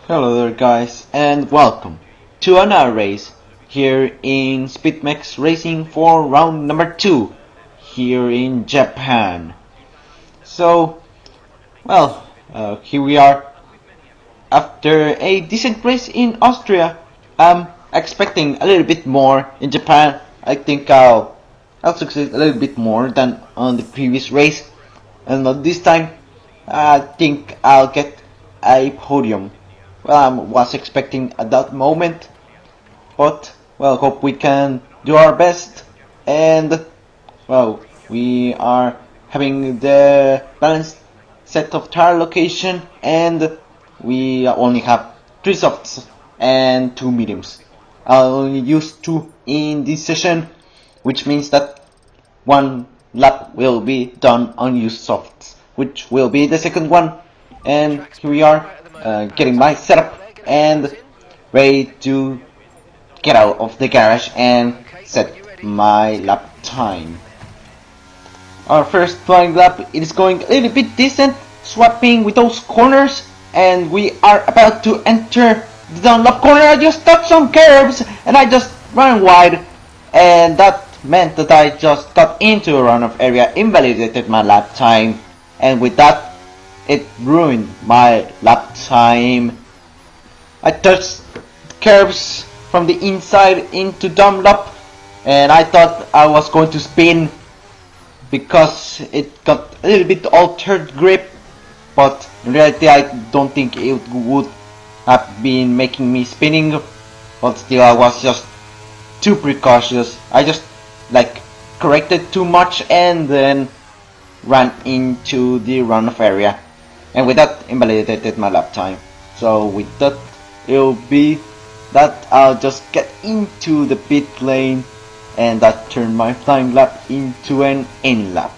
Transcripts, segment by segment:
Hello there guys and welcome to another race here in Speedmax Racing for round number 2 here in Japan. So, here we are after a decent race in Austria. I'm expecting a little bit more in Japan. I think I'll succeed a little bit more than on the previous race, and this time I think I'll get a podium. Well, I was expecting at that moment, but hope we can do our best. And we are having the balanced set of tire location, and we only have 3 softs and 2 mediums. I'll only use 2 in this session, which means that 1 lap will be done on used softs, which will be the second one. And here we are, getting my setup and ready to get out of the garage and set my lap time. Our first flying lap, it is going a little bit decent, swapping with those corners, and we are about to enter the down lap corner. I just touched some curbs and I just ran wide, and that meant that I just got into a runoff area, invalidated my lap time, and with that it ruined my lap time. I touched curves from the inside into dumb lap, and I thought I was going to spin because it got a little bit altered grip, but in reality I don't think it would have been making me spinning, but still I was just too precautious. I just corrected too much and then ran into the runoff area, and with that invalidated my lap time. So with that, it'll be that I'll just get into the pit lane, and that turned my flying lap into an in lap.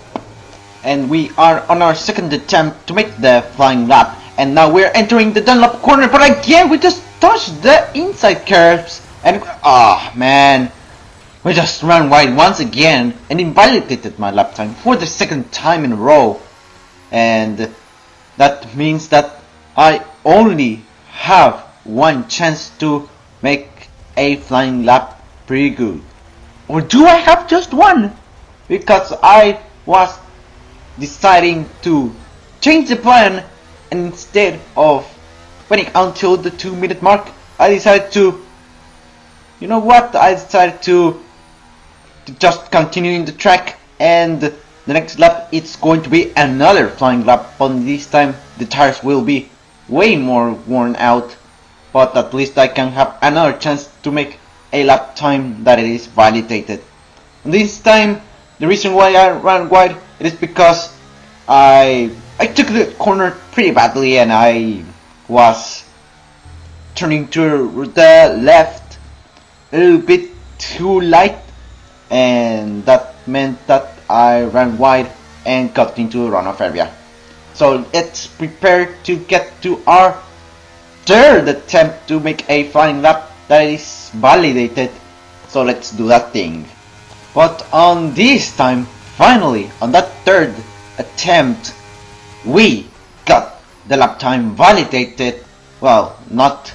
And we are on our second attempt to make the flying lap, and now we're entering the Dunlop corner, but again we just touched the inside curves, and man, we just ran wide once again and invalidated my lap time for the second time in a row. And that means that I only have one chance to make a flying lap pretty good. Or do I have just one? Because I was deciding to change the plan, and instead of waiting until the 2-minute mark, I decided to, I decided to just continue in the track, and the next lap it's going to be another flying lap, but this time the tires will be way more worn out, but at least I can have another chance to make a lap time that it is validated. And this time the reason why I ran wide, it is because I took the corner pretty badly, and I was turning to the left a little bit too light, and that meant that I ran wide and got into a runoff area. So let's prepare to get to our third attempt to make a flying lap that is validated. So let's do that thing. But on this time, finally, on that third attempt, we got the lap time validated. Well, not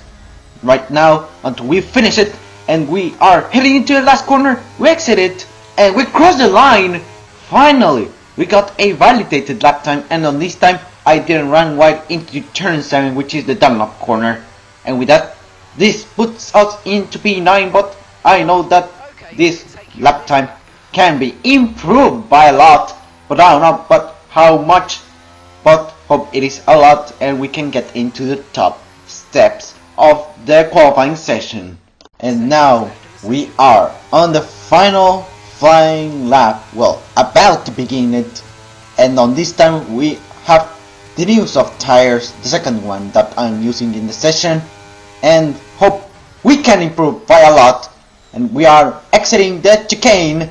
right now until we finish it, and we are heading into the last corner. We exit it and we cross the line. Finally, we got a validated lap time, and on this time I didn't run wide into turn 7, which is the Dunlop corner. And with that, this puts us into P9, but I know that this lap time can be improved by a lot, but I don't know how much, but hope it is a lot, and we can get into the top steps of the qualifying session. And now we are on the final flying lap, well, about to begin it, and on this time we have the new soft tires, the second one that I'm using in the session, and hope we can improve by a lot. And we are exiting the chicane.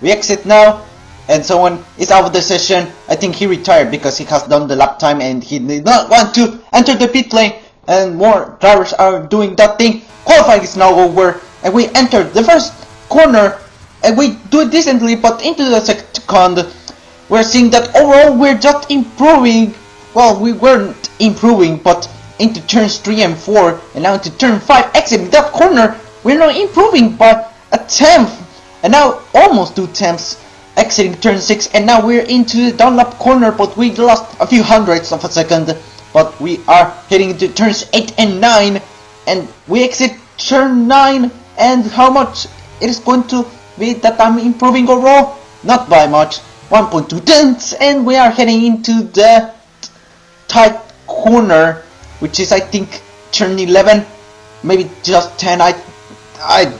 We exit now, and someone is out of the session. I think he retired because he has done the lap time and he did not want to enter the pit lane, and more drivers are doing that thing. Qualifying is now over, and we entered the first corner, and we do it decently, but into the second, we're seeing that overall we're just improving. Well, we weren't improving, but into turns 3 and 4, and now into turn 5, exiting that corner. We're now improving by a tenth, and now almost 2 tenths, exiting turn 6, and now we're into the downlap corner, but we lost a few hundredths of a second. But we are heading into turns 8 and 9, and we exit turn 9, and how much it is going to be that I'm improving overall? Not by much, 1.2 tenths, and we are heading into the tight corner, which is I think turn 11, maybe just 10, I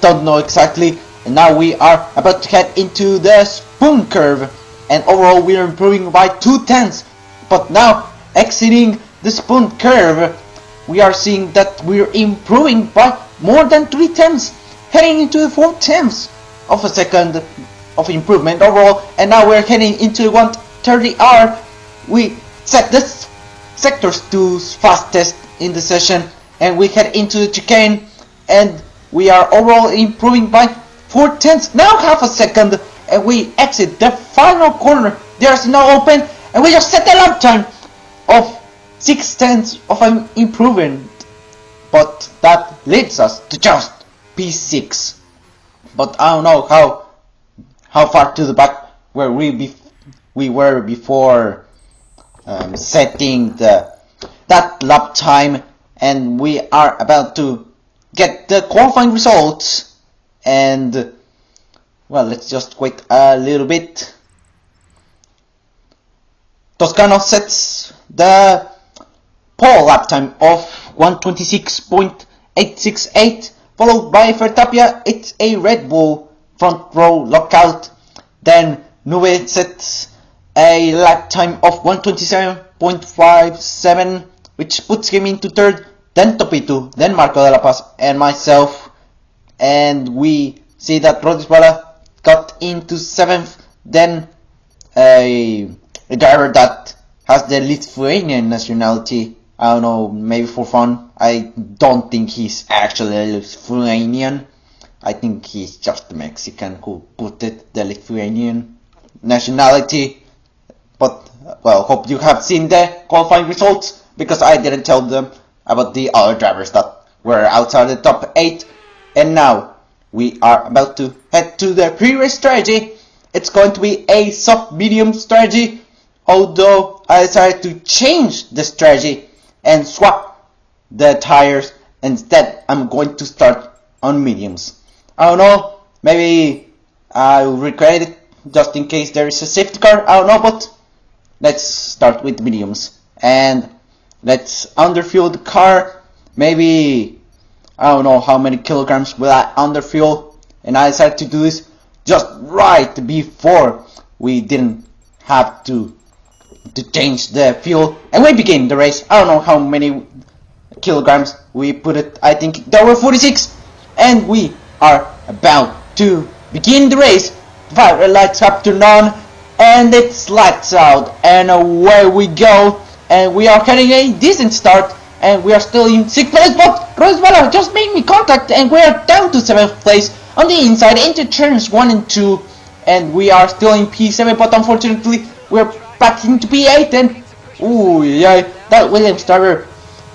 don't know exactly. And now we are about to head into the spoon curve, and overall we are improving by 2 tenths. But now exiting the spoon curve, we are seeing that we're improving by more than 3 tenths, heading into the 4 tenths of a second of improvement overall. And now we're heading into 130R. We set this sectors to fastest in the session, and we head into the chicane, and we are overall improving by 4 tenths, now half a second, and we exit the final corner. There's no open, and we just set a lap time of 6 tenths of an improvement, but that leads us to just P6. But I don't know how far to the back where we were before setting that lap time, and we are about to get the qualifying results. And well, let's just wait a little bit. Toscano sets the pole lap time of 126.868, followed by Vertapia. It's a Red Bull front row lockout. Then Nube sets a lap time of 127.57, which puts him into third. Then Topito, then Marco de la Paz, and myself. And we see that Rodisbala got into 7th. Then a driver that has the Lithuanian nationality. I don't know, maybe for fun. I don't think he's actually Lithuanian. I think he's just a Mexican who put it the Lithuanian nationality. But well, hope you have seen the qualifying results, because I didn't tell them about the other drivers that were outside the top 8. And now we are about to head to the pre-race strategy. It's going to be a sub-medium strategy, although I decided to change the strategy and swap the tires. Instead, I'm going to start on mediums. I don't know, maybe I'll regret it just in case there is a safety car, I don't know, but let's start with mediums. And let's underfuel the car. Maybe, I don't know how many kilograms will I underfuel. And I decided to do this just right before we didn't have to change the fuel. And we begin the race. I don't know how many kilograms we put it. I think there were 46. And we are about to begin the race. 5 red lights up to none. And it's lights out. And away we go. And we are getting a decent start, and we are still in 6th place, but Roswell just made me contact, and we are down to 7th place on the inside into turns 1 and 2, and we are still in P7, but unfortunately we're back into P8, and ooh yeah, that Williams driver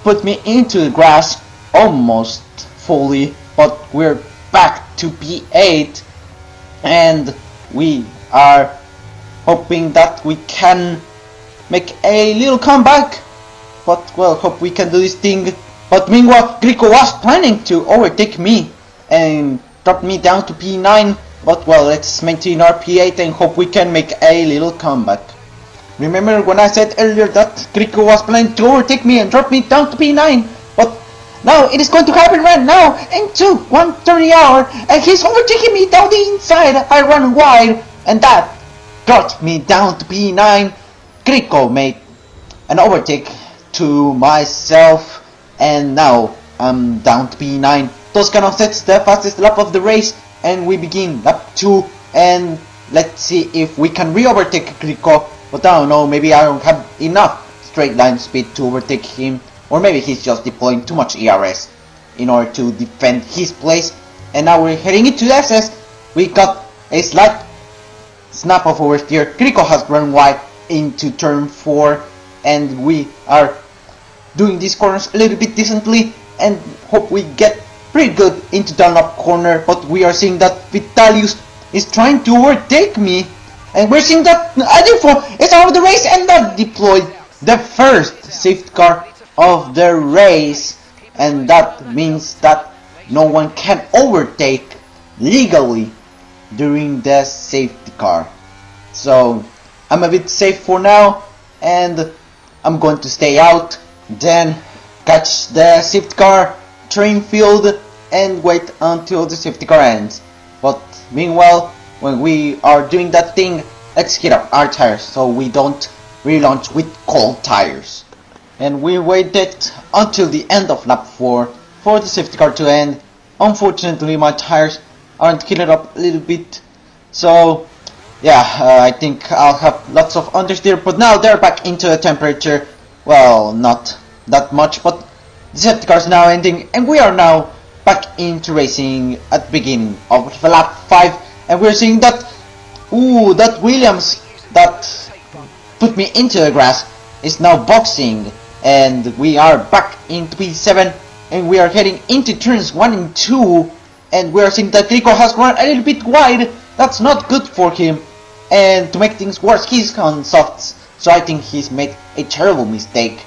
put me into the grass almost fully, but we're back to P8, and we are hoping that we can make a little comeback, but well, hope we can do this thing. But meanwhile, Grico was planning to overtake me and drop me down to P9, but well, let's maintain our P8 and hope we can make a little comeback. Remember when I said earlier that Grico was planning to overtake me and drop me down to P9, but now it is going to happen right now into 130R, and he's overtaking me down the inside. I run wide, and that dropped me down to P9. Grico made an overtake to myself, and now I'm down to P9. Toscano sets the fastest lap of the race, and we begin lap 2, and let's see if we can re-overtake Grico, but I don't know, maybe I don't have enough straight line speed to overtake him, or maybe he's just deploying too much ERS in order to defend his place. And now we're heading into the SS. We got a slight snap of oversteer. Grico has run wide into turn 4, and we are doing these corners a little bit decently and hope we get pretty good into the up corner, but we are seeing that Vitalius is trying to overtake me, and we're seeing that Adifo is out of the race and that deployed the first safety car of the race, and that means that no one can overtake legally during the safety car. So I'm a bit safe for now, and I'm going to stay out, then catch the safety car, train field, and wait until the safety car ends. But meanwhile, when we are doing that thing, let's heat up our tires so we don't relaunch with cold tires. And we waited until the end of lap 4 for the safety car to end. Unfortunately, my tires aren't heated up a little bit, so yeah, I think I'll have lots of understeer, but now they're back into a temperature. Well, not that much, but the safety car is now ending, and we are now back into racing at the beginning of lap 5, and we're seeing that, ooh, that Williams that put me into the grass is now boxing, and we are back into P7, and we are heading into turns 1 and 2, and we are seeing that Rico has run a little bit wide. That's not good for him, and to make things worse, he's on softs, so I think he's made a terrible mistake,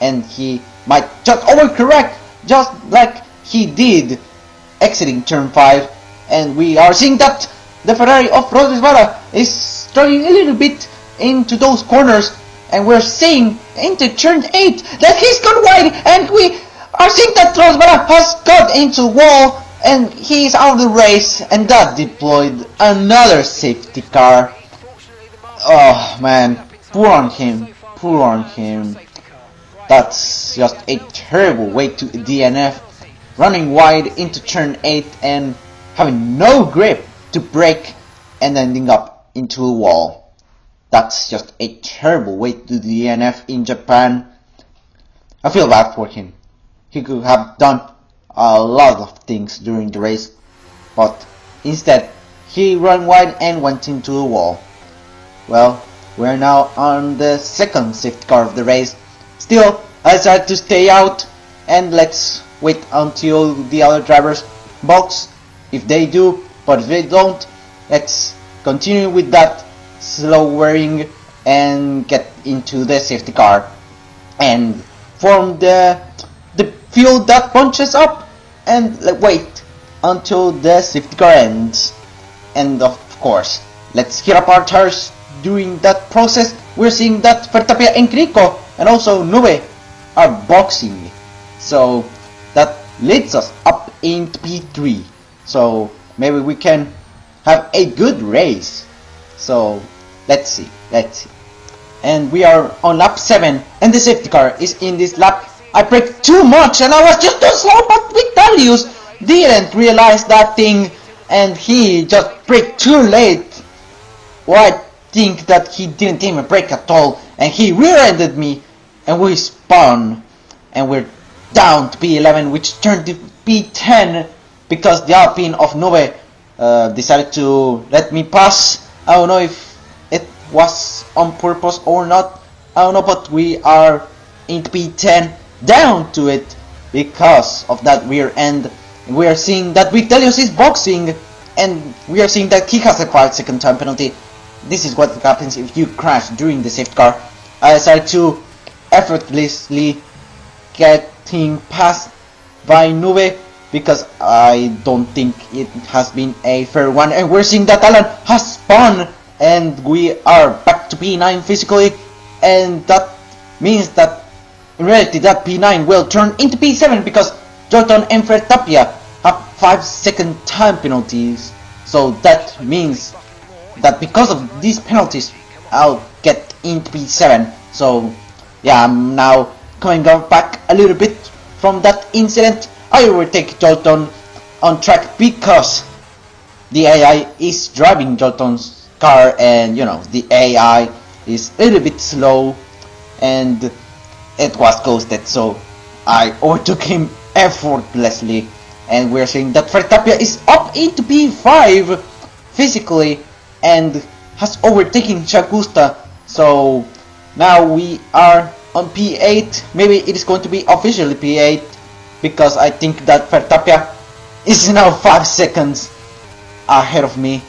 and he might just overcorrect just like he did exiting turn 5, and we are seeing that the Ferrari of Rodríguez is struggling a little bit into those corners, and we're seeing into turn 8 that he's gone wide, and we are seeing that Rodríguez has got into the wall, and he's out of the race, and that deployed another safety car. Oh man, poor on him, poor on him. That's just a terrible way to DNF, running wide into turn 8 and having no grip to brake and ending up into a wall. That's just a terrible way to DNF in Japan. I feel bad for him. He could have done a lot of things during the race, but instead he ran wide and went into a wall. Well, we're now on the second safety car of the race. Still, I decided to stay out, and let's wait until the other drivers box if they do, but if they don't, let's continue with that slow wearing and get into the safety car and form the field that bunches up and wait until the safety car ends. And of course, let's heat up our tires. During that process, we're seeing that Vertapia and Crico and also Nube are boxing, so that leads us up into P3, so maybe we can have a good race. So let's see. And we are on lap 7, and the safety car is in this lap. I braked too much and I was just too slow, but Vitalius didn't realize that thing, and he just braked too late. Well, I think that he didn't even brake at all, and he rear-ended me, and we spun, and we're down to P11, which turned to P10 because the Alpine of Nube decided to let me pass. I don't know if it was on purpose or not, I don't know, but we are in P10 down to it because of that rear end. We are seeing that Vitalius is boxing, and we are seeing that he has a 5-second time penalty. This is what happens if you crash during the safety car. I decided to effortlessly getting passed by Nube because I don't think it has been a fair one, and we're seeing that Alan has spun, and we are back to P9 physically, and that means that in reality that P9 will turn into P7 because Jordan and Fred Tapia have 5-second time penalties. So that means that because of these penalties I'll get into P7. So yeah, I'm now coming back a little bit from that incident. I overtake Jolton on track because the AI is driving Jolton's car, and you know, the AI is a little bit slow and it was ghosted, so I overtook him effortlessly, and we're seeing that Fred Tapia is up into P5 physically and has overtaken Shagusta. So now we are on P8. Maybe it is going to be officially P8 because I think that Vertapia is now 5 seconds ahead of me,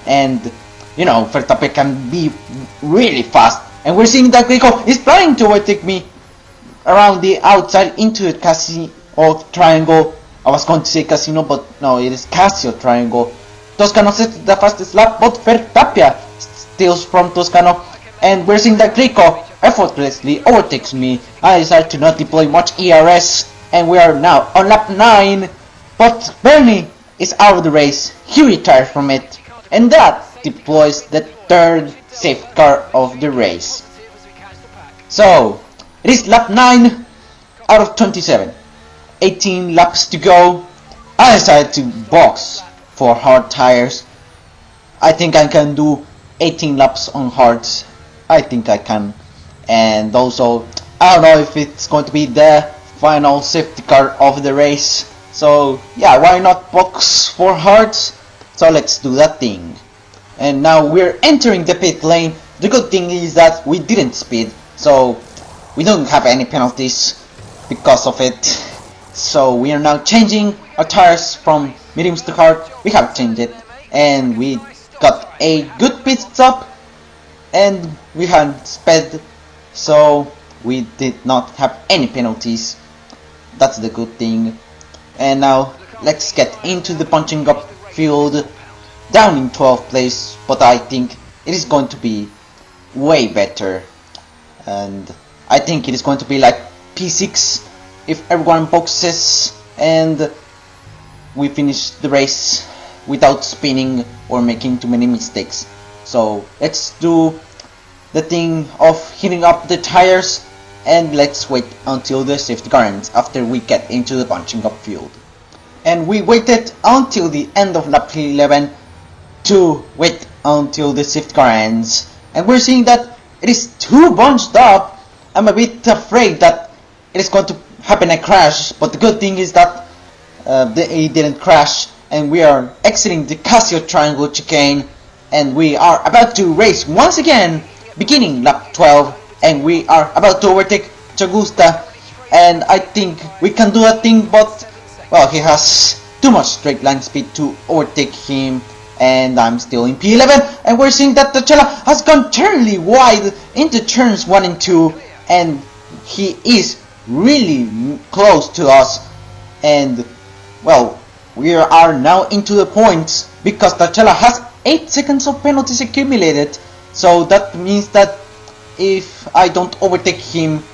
and you know Vertapia can be really fast, and we're seeing that Greco is trying to overtake me around the outside into the casino or triangle. I was going to say casino, but no, it is Casio triangle. Toscano sets the fastest lap, but Vertapia steals from Toscano, and we're seeing that Greco effortlessly overtakes me. I decided to not deploy much ERS, and we are now on lap 9, but Bernie is out of the race. He retired from it, and that deploys the third safety car of the race. So it is lap 9 out of 27. 18 laps to go. I decided to box for hard tires. I think I can do 18 laps on hards. I think I can. And also, I don't know if it's going to be the final safety car of the race. So yeah, why not box for hards? So let's do that thing. And now we're entering the pit lane. The good thing is that we didn't speed, so we don't have any penalties because of it. So we are now changing our tires from mediums to hard. We have changed it, and we got a good pit stop, and we had sped, so we did not have any penalties. That's the good thing. And now let's get into the punching up field, down in 12th place, but I think it is going to be way better, and I think it is going to be like P6 if everyone boxes and we finish the race without spinning or making too many mistakes. So let's do the thing of heating up the tires, and let's wait until the safety car ends after we get into the punching up field. And we waited until the end of lap 11 to wait until the safety car ends, and we're seeing that it is too bunched up. I'm a bit afraid that it is going to happen a crash, but the good thing is that it didn't crash, and we are exiting the Casio triangle chicane, and we are about to race once again, beginning lap 12, and we are about to overtake Chagusta, and I think we can do that thing, but well, he has too much straight line speed to overtake him, and I'm still in P11, and we're seeing that Tachela has gone terribly wide into turns 1 and 2, and he is really close to us, and well, we are now into the points because Tachela has 8 seconds of penalties accumulated, so that means that if I don't overtake him,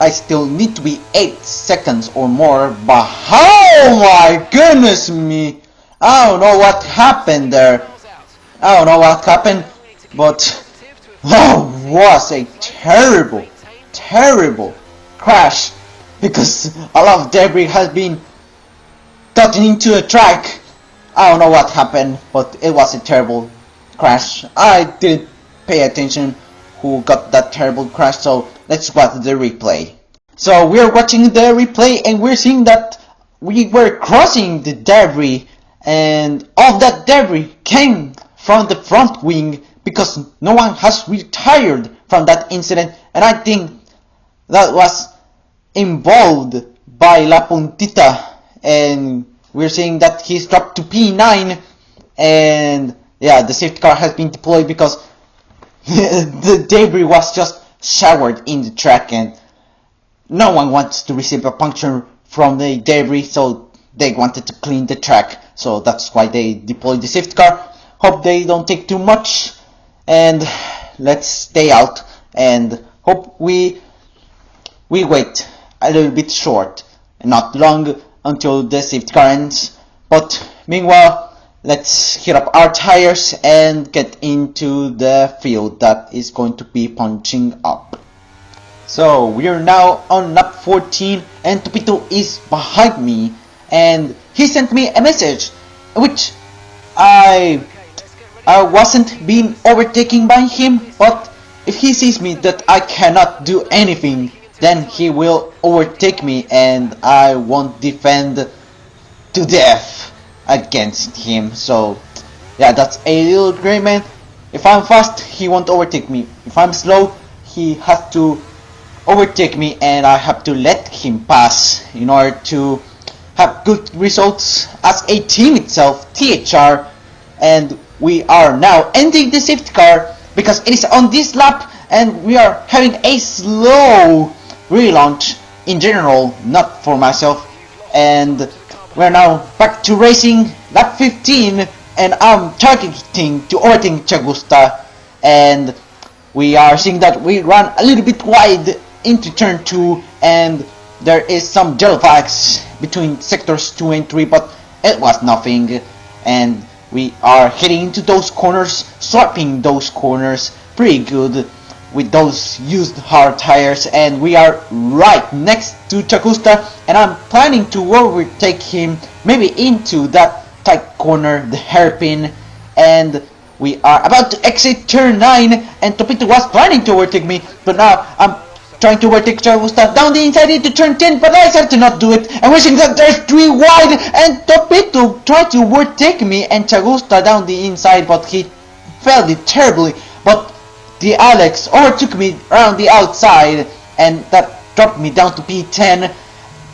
I still need to be 8 seconds or more. But oh my goodness me, I don't know what happened there. I don't know what happened, but that was a terrible crash, because a lot of debris has been gotten into the track. I don't know what happened, but it was a terrible crash. I didn't pay attention who got that terrible crash, so let's watch the replay. So we're watching the replay, and we're seeing that we were crossing the debris, and all that debris came from the front wing because no one has retired from that incident, and I think that was involved by La Puntita, and we're seeing that he's dropped to P9, and yeah, the safety car has been deployed because the debris was just showered in the track, and no one wants to receive a puncture from the debris, so they wanted to clean the track, so that's why they deployed the safety car. Hope they don't take too much, and let's stay out and hope we wait a little bit short and not long until the safety car ends. But meanwhile, let's heat up our tires and get into the field that is going to be punching up. So we are now on lap 14, and Tupito is behind me, and he sent me a message which I wasn't being overtaken by him, but if he sees me that I cannot do anything, then he will overtake me and I won't defend to death against him. So yeah, that's a little agreement. If I'm fast, he won't overtake me. If I'm slow, he has to overtake me, and I have to let him pass in order to have good results as a team itself, THR. And we are now ending the safety car because it is on this lap, and we are having a slow relaunch in general, not for myself. And we're now back to racing lap 15, and I'm targeting to overtake Chagusta, and we are seeing that we run a little bit wide into turn 2, and there is some gel flags between sectors 2 and 3, but it was nothing, and we are heading into those corners, swapping those corners pretty good with those used hard tires, and we are right next to Chagusta, and I'm planning to overtake him maybe into that tight corner, the hairpin, and we are about to exit turn 9, and Topito was planning to overtake me, but now I'm trying to overtake Chagusta down the inside into turn 10, but I decided to not do it, and wishing that there's 3 wide, and Topito tried to overtake me and Chagusta down the inside, but he failed it terribly. But the Alex overtook me around the outside, and that dropped me down to P10,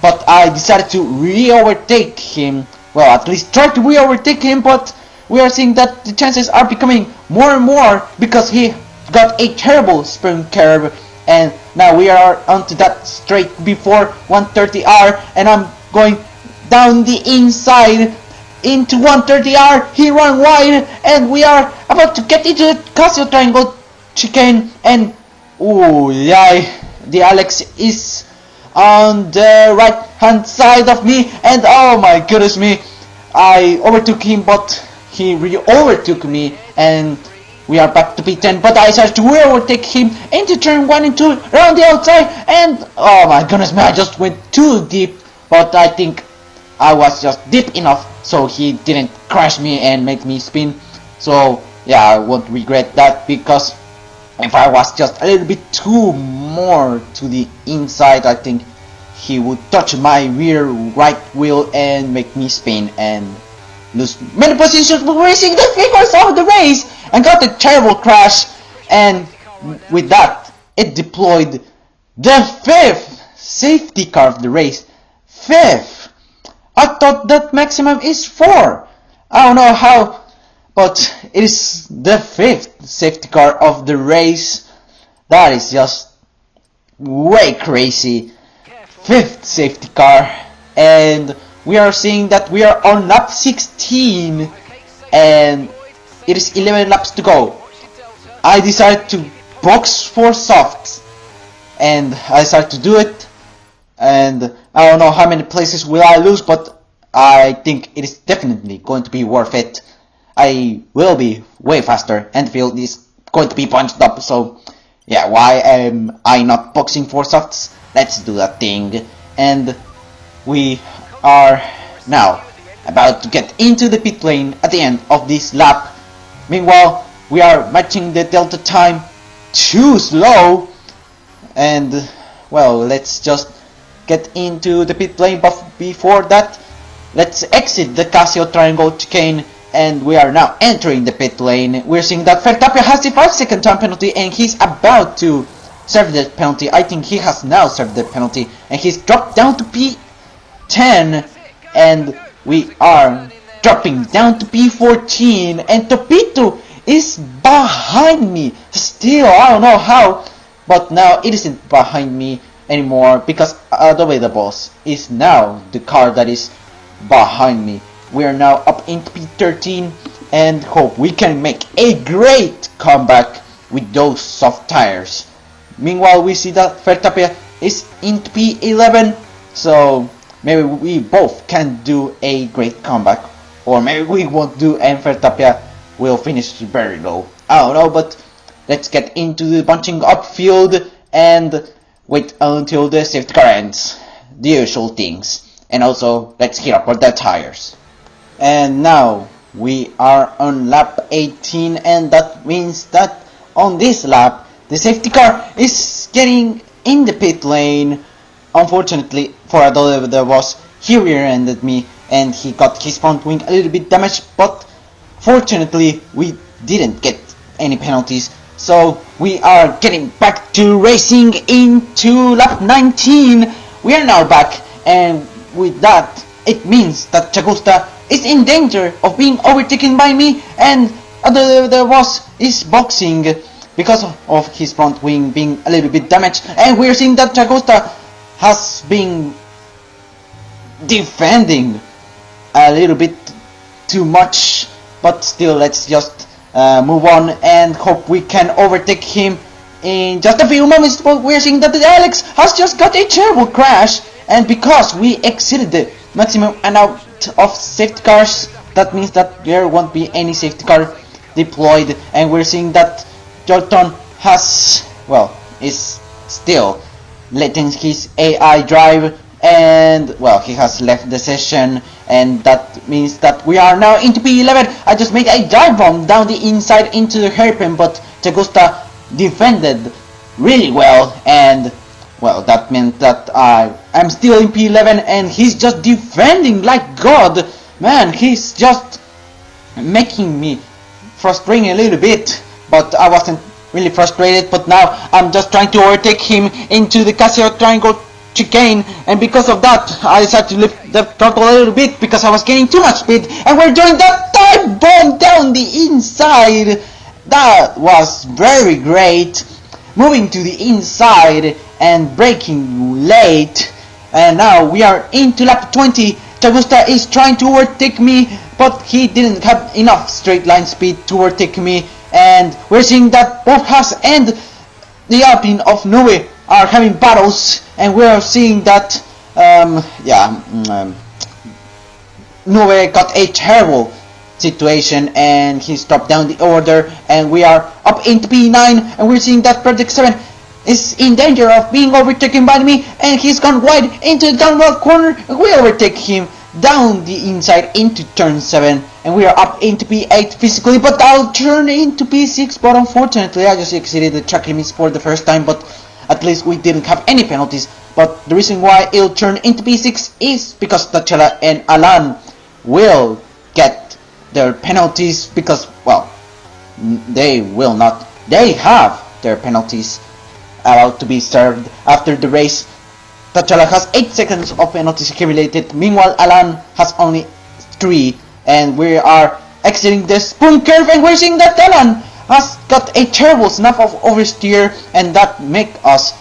but I decided to re-overtake him. Well, at least try to re-overtake him, but we are seeing that the chances are becoming more and more because he got a terrible sprint curve, and now we are onto that straight before 130R, and I'm going down the inside into 130R. He ran wide, and we are about to get into the Casio Triangle chicane, and oh yeah, the Alex is on the right hand side of me, and oh my goodness me, I overtook him, but he re-overtook me, and we are back to P10, but I decided to overtake him into turn 1 and 2 around the outside, and oh my goodness me, I just went too deep, but I think I was just deep enough so he didn't crash me and make me spin. So yeah, I won't regret that, because if I was just a little bit too more to the inside, I think he would touch my rear right wheel and make me spin and lose many positions while racing the figures of the race, and got a terrible crash, and with that it deployed the 5th safety car of the race. 5th! I thought that maximum is 4. I don't know how, but it is the 5th safety car of the race. That is just way crazy. 5th safety car, and we are seeing that we are on lap 16, and it is 11 laps to go. I decided to box for softs, and I decided to do it, and I don't know how many places will I lose, but I think it is definitely going to be worth it. I will be way faster, and the field is going to be punched up, so yeah, why am I not boxing for softs? Let's do that thing. And we are now about to get into the pit lane at the end of this lap. Meanwhile, we are matching the delta time too slow, and well, let's just get into the pit lane, but before that, let's exit the Casio Triangle chicane, and we are now entering the pit lane. We're seeing that Verstappen has the 5-second time penalty, and he's about to serve the penalty. I think he has now served the penalty, and he's dropped down to P10, and we are dropping down to P14, and Topito is behind me still. I don't know how, but now it isn't behind me anymore, because the way the boss is now the car that is behind me. We are now up into P13, and hope we can make a great comeback with those soft tires. Meanwhile, we see that Verstappen is into P11, so maybe we both can do a great comeback, or maybe we won't do, and Verstappen will finish very low. I don't know, but let's get into the bunching up field and wait until the safety car ends. The usual things. And also, let's heat up our the tires. And now we are on lap 18, and that means that on this lap the safety car is getting in the pit lane. Unfortunately for Adolfo, there was, he rear-ended me and he got his front wing a little bit damaged, but fortunately we didn't get any penalties. So we are getting back to racing into lap 19. We are now back, and with that it means that Chagusta is in danger of being overtaken by me, and there was is boxing because of his front wing being a little bit damaged, and we're seeing that Chagusta has been defending a little bit too much, but still let's just move on and hope we can overtake him in just a few moments. But we're seeing that Alex has just got a terrible crash, and because we exceeded the maximum amount of safety cars, that means that there won't be any safety car deployed, and we're seeing that Jordan has, well, is still letting his AI drive, and well, he has left the session, and that means that we are now into P11. I just made a dive bomb down the inside into the hairpin, but Chagusta defended really well, and well, that meant that I'm still in P11, and he's just defending like God. Man, he's just making me frustrating a little bit, but I wasn't really frustrated. But now I'm just trying to overtake him into the Casio Triangle chicane, and because of that I decided to lift the throttle a little bit because I was gaining too much speed, and we're doing that dive bomb down the inside. That was very great, moving to the inside and braking late, and now we are into lap 20. Chagusta is trying to overtake me, but he didn't have enough straight line speed to overtake me, and we're seeing that both Haas and the Alpine of Nube are having battles, and we are seeing that Nube got a terrible situation and he's dropped down the order, and we are up into P9, and we're seeing that Project 7 is in danger of being overtaken by me, and he's gone wide into the downward corner, and we overtake him down the inside into turn 7, and we are up into P8 physically, but I'll turn into P6, but unfortunately I just exceeded the track limits for the first time, but at least we didn't have any penalties. But the reason why it'll turn into P6 is because Tachala and Alan will get their penalties, because, well, they will not, they have their penalties about to be served after the race. Tachala has 8 seconds of penalties accumulated, meanwhile Alan has only 3, and we are exiting the spoon curve, and we're seeing that Alan has got a terrible snap of oversteer, and that make us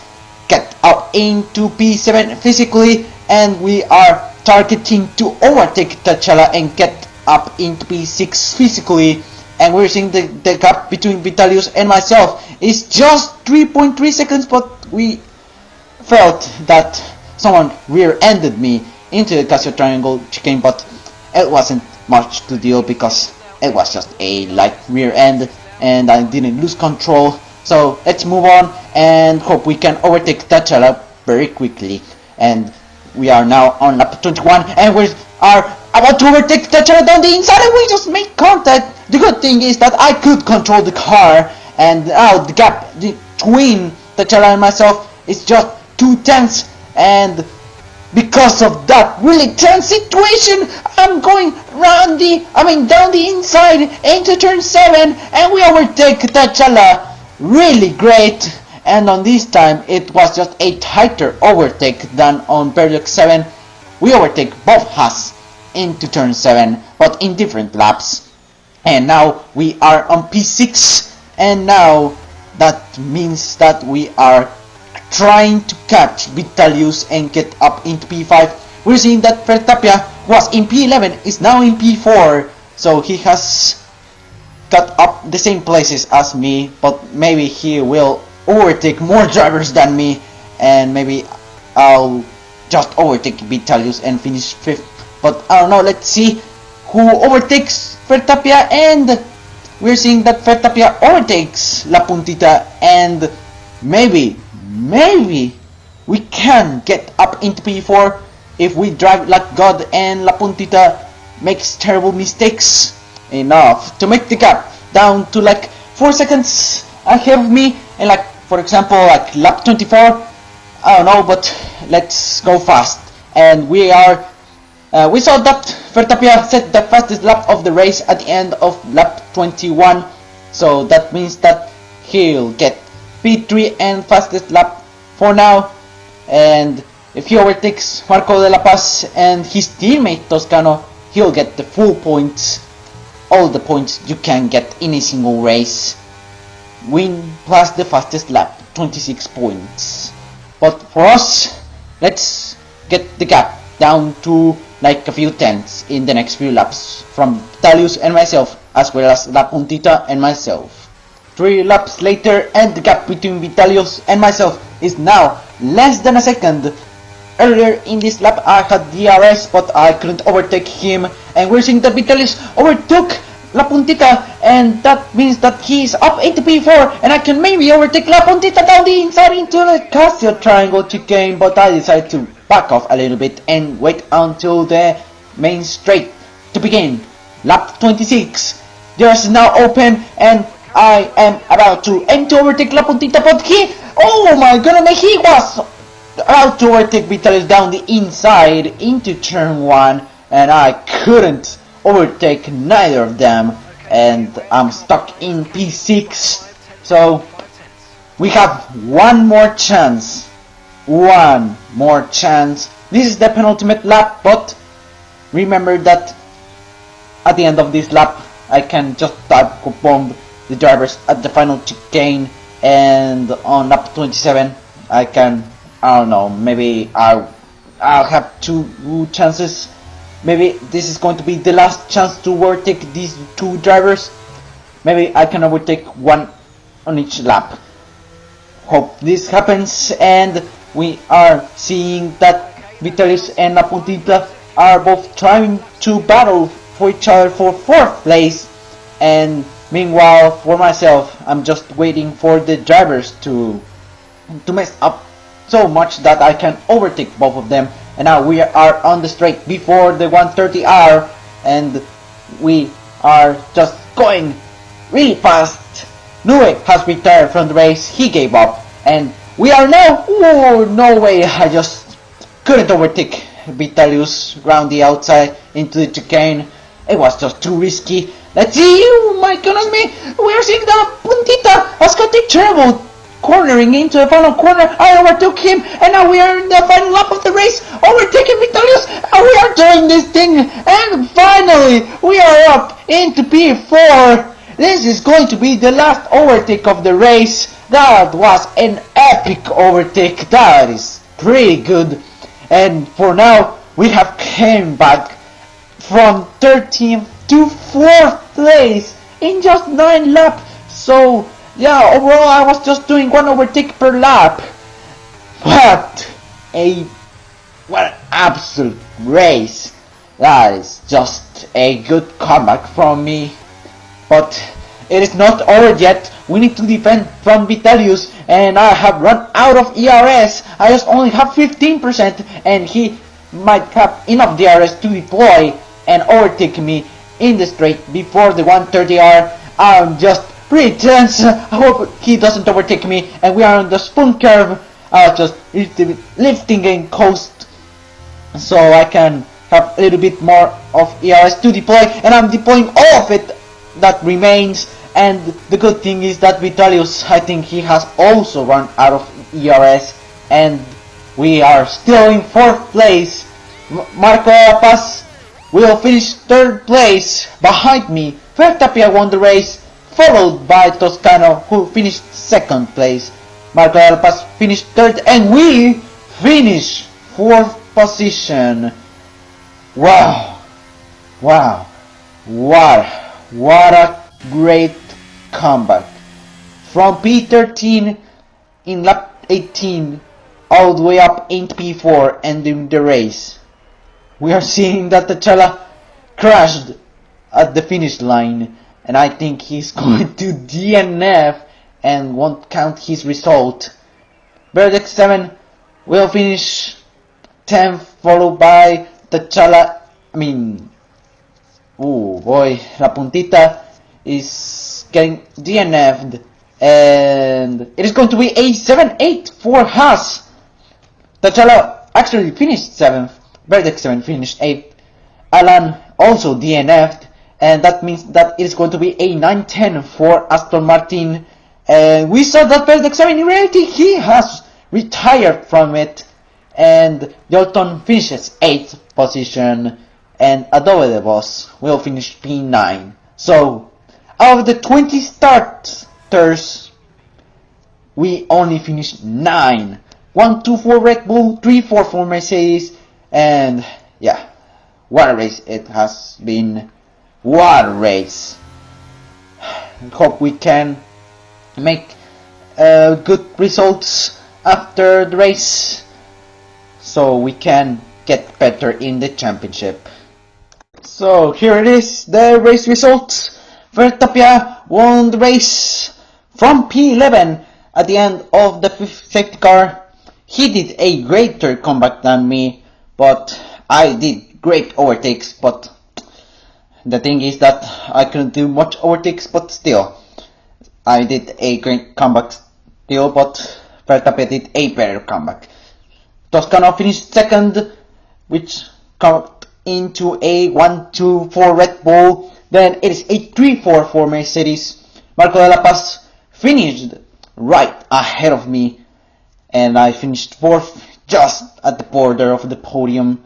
get up into P7 physically, and we are targeting to overtake Tachala and get up into P6 physically, and we're seeing the gap between Vitalius and myself is just 3.3 seconds, but we felt that someone rear-ended me into the Casio Triangle chicane, but it wasn't much to deal because it was just a light rear end and I didn't lose control. So let's move on and hope we can overtake Tachala very quickly. And we are now on lap 21, and we are about to overtake Tachala down the inside, and we just made contact. The good thing is that I could control the car, and now the gap between Tachala and myself is just 2/10, and because of that really tense situation, I'm going down the inside into turn 7, and we overtake Tachala really great. And on this time it was just a tighter overtake than on Project 7. We overtake both Haas into turn 7, but in different laps. And now we are on P6, and now that means that we are trying to catch Vitalius and get up into P5. We're seeing that Vertapia was in P11, is now in P4, so he has got up the same places as me, but maybe he will overtake more drivers than me, and maybe I'll just overtake Vitalius and finish 5th. But I don't know, let's see who overtakes Vertapia, and we're seeing that Vertapia overtakes La Puntita, and maybe we can get up into P4 if we drive like God and La Puntita makes terrible mistakes enough to make the gap down to like 4 seconds ahead of me, and like, for example, like lap 24, I don't know, but let's go fast. And we saw that Vertapia set the fastest lap of the race at the end of lap 21, So that means that he'll get P3 and fastest lap for now. And if he overtakes Marco de la Paz and his teammate Toscano, he'll get the full points. All the points you can get in a single race. Win plus the fastest lap, 26 points. But for us, let's get the gap down to like a few tenths in the next few laps from Vitalius and myself, as well as La Puntita and myself. 3 laps later, and the gap between Vitalius and myself is now less than a second. Earlier in this lap I had DRS, but I couldn't overtake him, and we're seeing that Vitalius overtook La Puntita, and that means that he's up into P4, and I can maybe overtake La Puntita down the inside into the Casio triangle chicane, but I decided to back off a little bit and wait until the main straight to begin. Lap 26, DRS is now open, and I am about to aim to overtake La Puntita, but oh my goodness, he was about to overtake Vitalius down the inside into turn 1, and I couldn't overtake neither of them, and I'm stuck in P6. So we have one more chance. This is the penultimate lap, but remember that at the end of this lap I can just type bomb the drivers at the final chicane, and on lap 27 I don't know, maybe I'll have 2 chances. Maybe this is going to be the last chance to overtake these 2 drivers. Maybe I can overtake 1 on each lap. Hope this happens, and we are seeing that Vitalius and La Puntita are both trying to battle for each other for 4th place, and meanwhile for myself I'm just waiting for the drivers to mess up so much that I can overtake both of them. And now we are on the straight before the 130R, and we are just going really fast. Nue has retired from the race, he gave up, and we are now, no way, I just couldn't overtake Vitalius around the outside into the chicane. It was just too risky. Let's see, oh my goodness me, we are seeing that Puntita has got a terrible cornering into the final corner. I overtook him, and now we are in the final lap of the race, overtaking Vitalius, and we are doing this thing, and finally we are up into P4. This is going to be the last overtake of the race. That was an epic overtake, that is pretty good. And for now we have came back from 13th to 4th place in just 9 laps. So yeah, overall I was just doing 1 overtake per lap. What an absolute race. That is just a good comeback from me. But it is not over yet. We need to defend from Vitalius, and I have run out of ERS. I just only have 15%, and he might have enough DRS to deploy and overtake me in the straight before the 130R. I'm just pretty tense. I hope he doesn't overtake me, and we are on the spoon curve. Just lifting and coast so I can have a little bit more of ERS to deploy, and I'm deploying all of it that remains. And the good thing is that Vitalius, I think he has also run out of ERS, and we are still in 4th place. Marco Paz will finish 3rd place behind me. Fer Tapia won the race, followed by Toscano, who finished 2nd place. Marco Paz finished 3rd, and we finish 4th position. Wow, what a great comeback. From P13 in lap 18 all the way up into P4, ending the race. We are seeing that Tachala crashed at the finish line, and I think he's going to DNF and won't count his result. Verdex 7 will finish 10th, followed by Tachala. Oh boy, La Puntita is getting DNF'd, and it is going to be a 7-8 for Haas. Tachala actually finished 7th, Verdex 7 finished 8th, Alan also DNF'd, and that means that it is going to be a 9-10 for Aston Martin. And we saw that Verdex, in reality he has retired from it, and Dalton finishes 8th position, and Adobe the Boss will finish P9. So out of the 20 starters, we only finished 9. 1, 2 for Red Bull, 3, 4 for Mercedes, and yeah, what a race it has been. What a race. Hope we can make good results after the race, so we can get better in the championship. So here it is, the race results. Verstappen won the race from P11 at the end of the 5th safety car. He did a greater comeback than me, but I did great overtakes, but the thing is that I couldn't do much overtakes, but still, I did a great comeback still, but Verstappen did a better comeback. Toscano finished 2nd, which cut into a 1-2 for Red Bull. Then it is a 3-4 for Mercedes. Marco de la Paz finished right ahead of me, and I finished 4th, just at the border of the podium.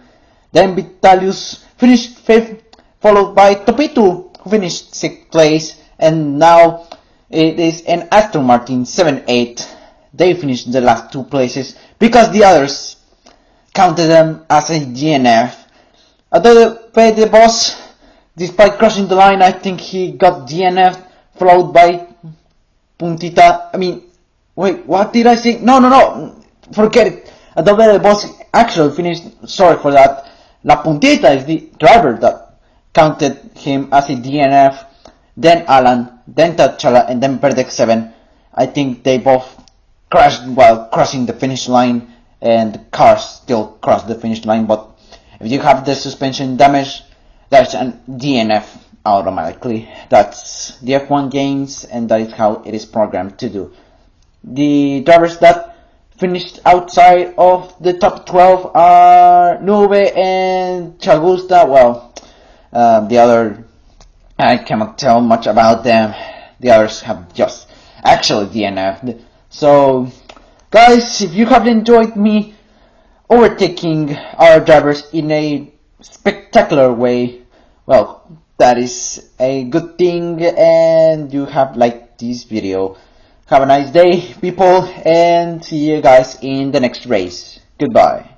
Then Vitalius finished 5th, followed by Topito, who finished 6th place, and now it is an Aston Martin 7-8. They finished the last 2 places because the others counted them as a DNF. Adobe the Boss, despite crossing the line, I think he got DNF, followed by Puntita. Wait, what did I say? No, forget it. Adobe the Boss actually finished, sorry for that. La Puntita is the driver that counted him as a DNF, then Alan, then Tachala, and then Verdex 7. I think they both crashed while crossing the finish line, and the cars still crossed the finish line, but if you have the suspension damage, that's a DNF automatically. That's the F1 games, and that is how it is programmed to do. The drivers that finished outside of the top 12 are Nube and Chagusta. Well, the other, I cannot tell much about them. The others have just actually DNF'd. So, guys, if you have enjoyed me overtaking our drivers in a spectacular way, well, that is a good thing, and you have liked this video. Have a nice day, people, and see you guys in the next race. Goodbye.